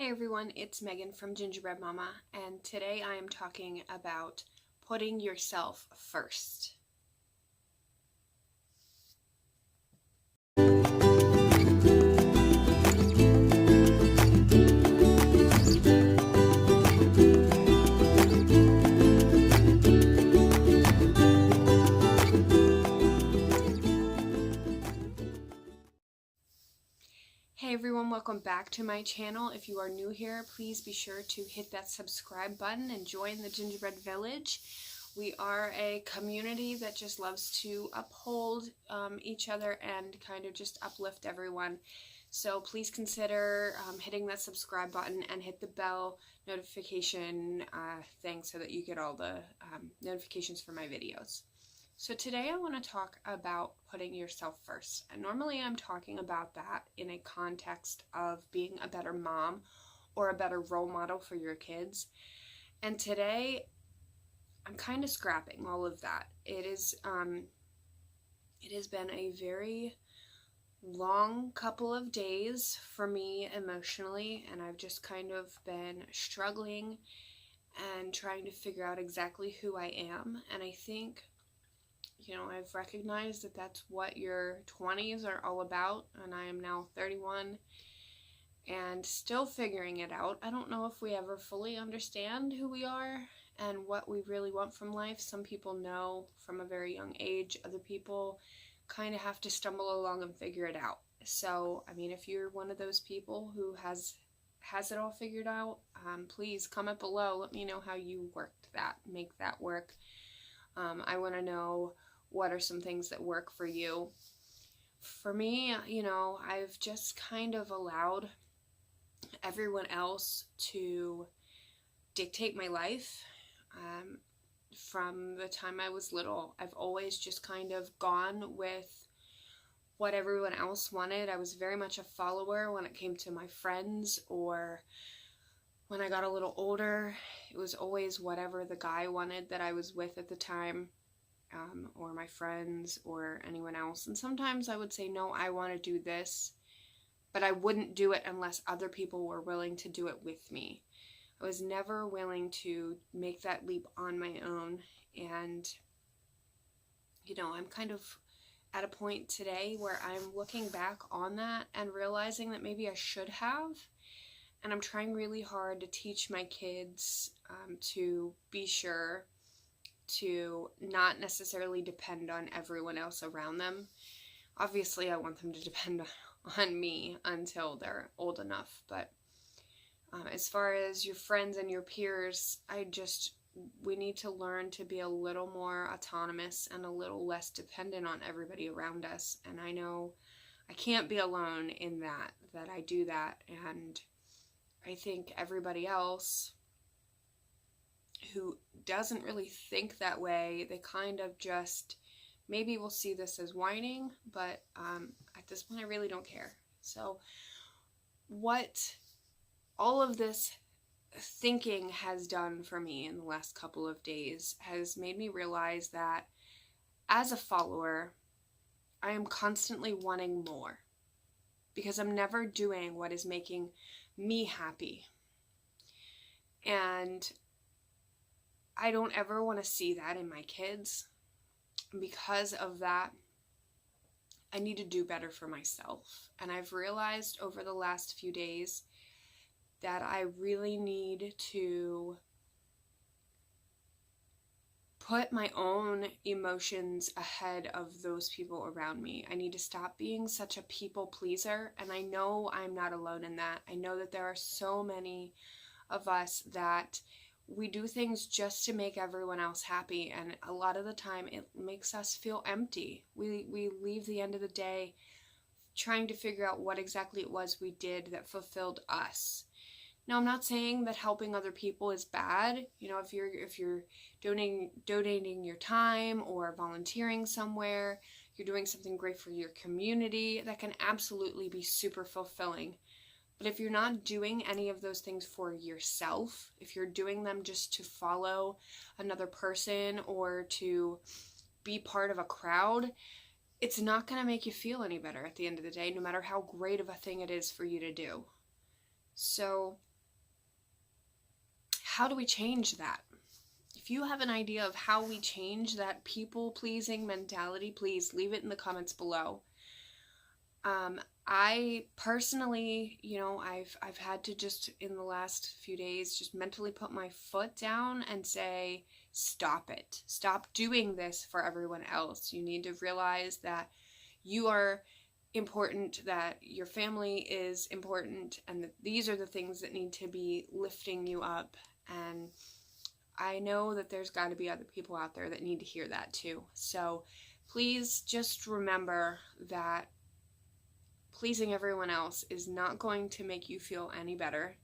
Hi everyone, it's Megan from Gingerbread Mama, and today I am talking about putting yourself first. Hey everyone, welcome back to my channel. If you are new here, please be sure to hit that subscribe button and join the Gingerbread Village. We are a community that just loves to uphold each other and kind of just uplift everyone. So please consider hitting that subscribe button and hit the bell notification thing so that you get all the notifications for my videos. So today I want to talk about putting yourself first. And normally I'm talking about that in a context of being a better mom or a better role model for your kids. And today I'm kind of scrapping all of that. It has been a very long couple of days for me emotionally, and I've just kind of been struggling and trying to figure out exactly who I am. And I think I've recognized that that's what your 20s are all about, and I am now 31 and still figuring it out. I don't know if we ever fully understand who we are and what we really want from life. Some people know from a very young age. Other people kind of have to stumble along and figure it out. So, I mean, if you're one of those people who has it all figured out, please comment below. Let me know how you worked that, make that work. I want to know what are some things that work for you. For me, I've just kind of allowed everyone else to dictate my life. From the time I was little, I've always just kind of gone with what everyone else wanted. I was very much a follower when it came to my friends, or when I got a little older, it was always whatever the guy wanted that I was with at the time. Or my friends or anyone else. And sometimes I would say, no, I want to do this, but I wouldn't do it unless other people were willing to do it with me. I was never willing to make that leap on my own. And, I'm kind of at a point today where I'm looking back on that and realizing that maybe I should have. And I'm trying really hard to teach my kids to be sure to not necessarily depend on everyone else around them. Obviously, I want them to depend on me until they're old enough, but as far as your friends and your peers, we need to learn to be a little more autonomous and a little less dependent on everybody around us. And I know I can't be alone in that I do that, and I think everybody else who doesn't really think that way, they kind of just maybe will see this as whining, but at this point I really don't care. So what all of this thinking has done for me in the last couple of days has made me realize that as a follower, I am constantly wanting more, because I'm never doing what is making me happy. And I don't ever want to see that in my kids. Because of that, I need to do better for myself. And I've realized over the last few days that I really need to put my own emotions ahead of those people around me. I need to stop being such a people pleaser. And I know I'm not alone in that. I know that there are so many of us that we do things just to make everyone else happy, and a lot of the time it makes us feel empty. We leave the end of the day trying to figure out what exactly it was we did that fulfilled us. Now, I'm not saying that helping other people is bad. If you're donating your time or volunteering somewhere, you're doing something great for your community, that can absolutely be super fulfilling. But if you're not doing any of those things for yourself, if you're doing them just to follow another person or to be part of a crowd, it's not going to make you feel any better at the end of the day, no matter how great of a thing it is for you to do. So how do we change that? If you have an idea of how we change that people-pleasing mentality, please leave it in the comments below. I personally, I've had to just in the last few days just mentally put my foot down and say, stop it. Stop doing this for everyone else. You need to realize that you are important, that your family is important, and that these are the things that need to be lifting you up. And I know that there's got to be other people out there that need to hear that too. So please just remember that pleasing everyone else is not going to make you feel any better,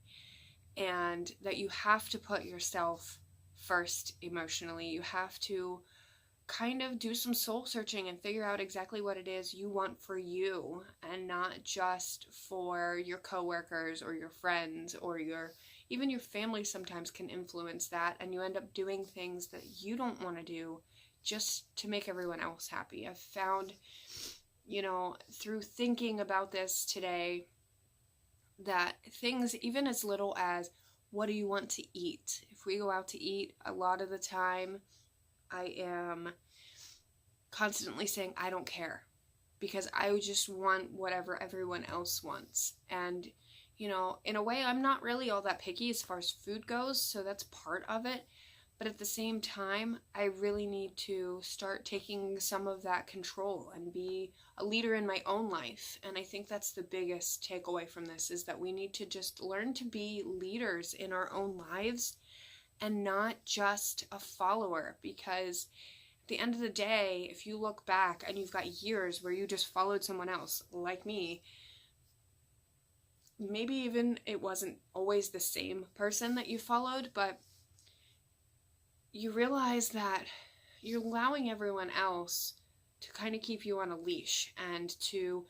and that you have to put yourself first emotionally. You have to kind of do some soul searching and figure out exactly what it is you want for you, and not just for your coworkers or your friends or even your family. Sometimes can influence that, and you end up doing things that you don't want to do just to make everyone else happy. I've found, through thinking about this today, that things even as little as, what do you want to eat? If we go out to eat, a lot of the time I am constantly saying, I don't care, because I just want whatever everyone else wants. And, in a way, I'm not really all that picky as far as food goes, so that's part of it. But at the same time, I really need to start taking some of that control and be a leader in my own life. And I think that's the biggest takeaway from this, is that we need to just learn to be leaders in our own lives and not just a follower. Because at the end of the day, if you look back and you've got years where you just followed someone else, like me, maybe even it wasn't always the same person that you followed, but you realize that you're allowing everyone else to kind of keep you on a leash and to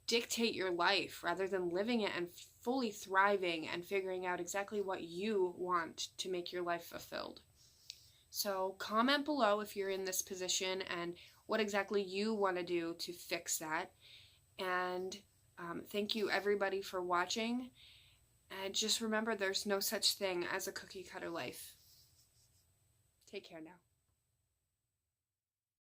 dictate your life rather than living it and fully thriving and figuring out exactly what you want to make your life fulfilled. So comment below if you're in this position and what exactly you want to do to fix that. And thank you everybody for watching. And just remember, there's no such thing as a cookie cutter life. Take care now.